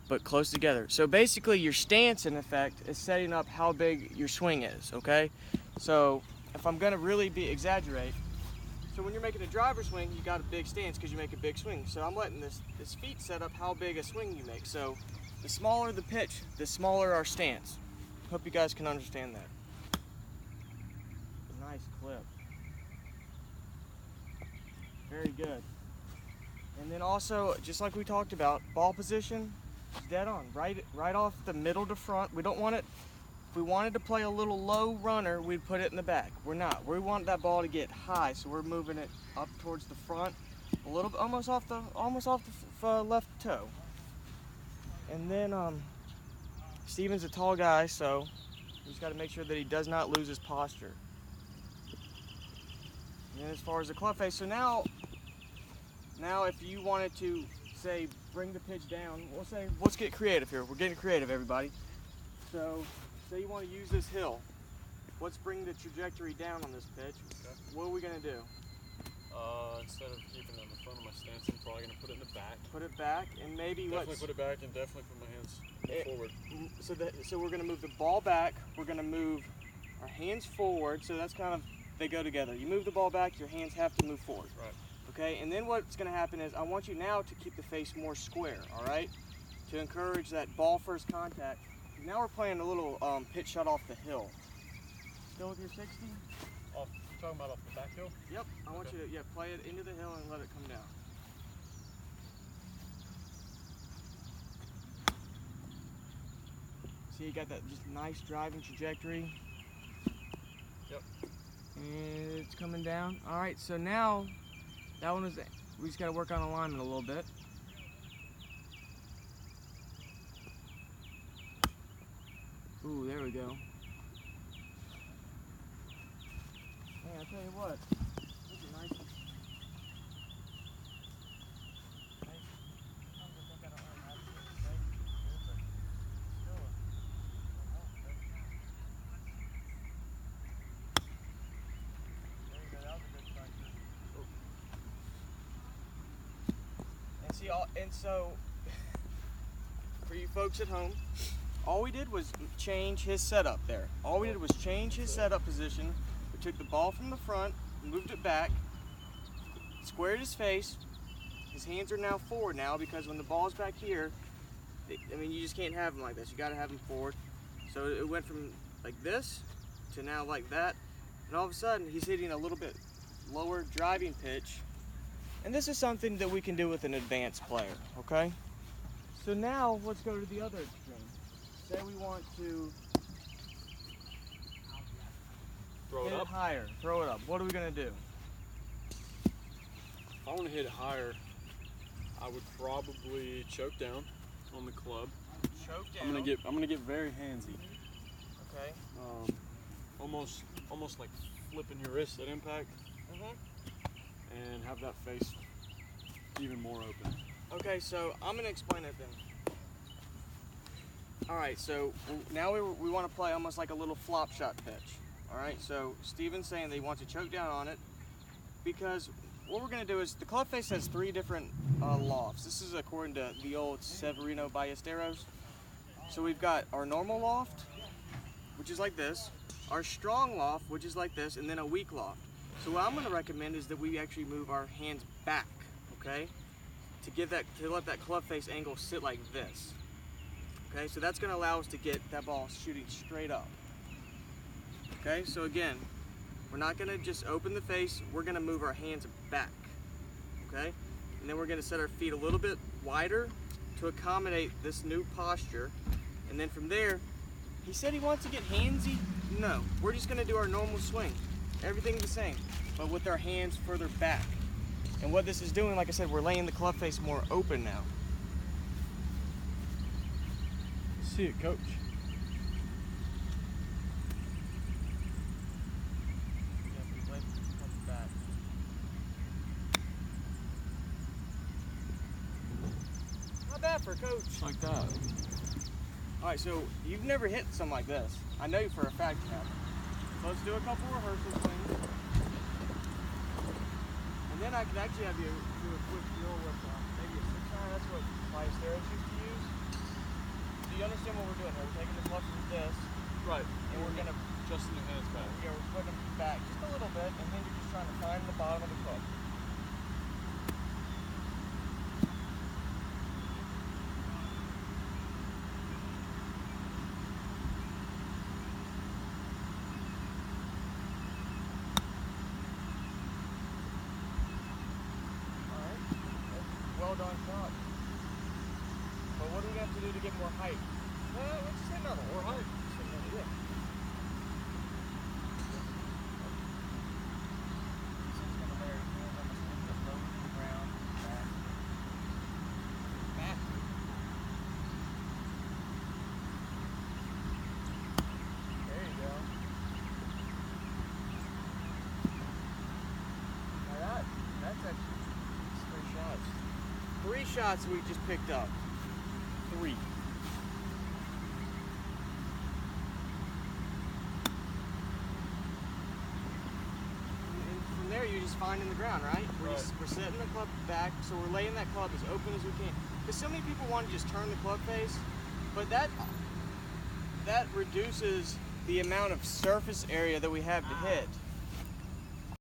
but close together. So basically your stance, in effect, is setting up how big your swing is, okay? So if I'm gonna really exaggerate, so when you're making a driver swing, you got a big stance because you make a big swing. So I'm letting this feet set up how big a swing you make. So the smaller the pitch, the smaller our stance. Hope you guys can understand that. Nice clip. Very good. And then also, just like we talked about, ball position is dead on. Right off the middle to front. We don't want it. If we wanted to play a little low runner, we'd put it in the back. We're not. We want that ball to get high, so we're moving it up towards the front, a little bit, almost off the left toe. And then Steven's a tall guy, so we just got to make sure that he does not lose his posture. And then as far as the club face, so now if you wanted to say bring the pitch down, we'll say let's get creative here. We're getting creative, everybody. So say you want to use this hill. Let's bring the trajectory down on this pitch. Okay. What are we gonna do? Instead of keeping it in the front of my stance, I'm probably gonna put it in the back. Put it back, and maybe definitely put it back, and definitely put my hands forward. So we're gonna move the ball back. We're gonna move our hands forward. So that's kind of, they go together. You move the ball back, your hands have to move forward. Right. Okay, and then what's gonna happen is I want you now to keep the face more square. All right, to encourage that ball first contact. Now we're playing a little pitch shot off the hill. Still with your 60? You're talking about off the back hill? Yep. I want you to play it into the hill and let it come down. See, you got that just nice driving trajectory. Yep. And it's coming down. All right, so now that one is, we just got to work on alignment a little bit. Ooh, there we go. Man, I tell you what, these are nice. And so, for you folks at home, all we did was change his setup there. All we did was change his setup position. We took the ball from the front, moved it back, squared his face. His hands are now forward now because when the ball's back here, I mean, you just can't have him like this. You got to have him forward. So it went from like this to now like that. And all of a sudden, he's hitting a little bit lower driving pitch. And this is something that we can do with an advanced player, okay? So now let's go to the other extreme. Say we want to Throw it hit up? it higher, throw it up. What are we gonna do? If I want to hit it higher, I would probably choke down on the club. Choke down. I'm gonna get very handsy. Okay. Almost like flipping your wrist at impact. And have that face even more open. Okay, so I'm gonna explain it then. All right, so now we want to play almost like a little flop shot pitch. All right, so Steven's saying that he wants to choke down on it because what we're gonna do is the club face has 3 different lofts. This is according to the old Severino Ballesteros. So we've got our normal loft, which is like this, our strong loft, which is like this, and then a weak loft. So what I'm going to recommend is that we actually move our hands back, okay, to let that club face angle sit like this. Okay, so that's going to allow us to get that ball shooting straight up. Okay, so again, we're not going to just open the face, we're going to move our hands back. Okay, and then we're going to set our feet a little bit wider to accommodate this new posture. And then from there, he said he wants to get handsy. No, we're just going to do our normal swing. Everything's the same, but with our hands further back. And what this is doing, like I said, we're laying the club face more open now. See it, coach. Not bad for a coach. Like that. All right, so you've never hit something like this. I know you for a fact you have. So let's do a couple rehearsal swings. And then I could actually have you do a quick drill with maybe a 6-iron. That's what Ballesteros used to use. understand what we're doing here. We're taking the club from this, Right. and we're gonna adjusting your hands back. yeah, we're putting them back just a little bit, and then you're just trying to find the bottom of the club. Well done shot. But what do we have to do to get more height? Well, let's just hit another one. More height. Just hit another, yeah. This one's gonna layer his hands almost a little bit lower to the ground. Back. Back. There you go. Now that's actually 3 shots. 3 shots we just picked up. 3. And from there, you're just finding the ground, right? We're setting the club back, so we're laying that club as open as we can. Because so many people want to just turn the club face, but that reduces the amount of surface area that we have to hit.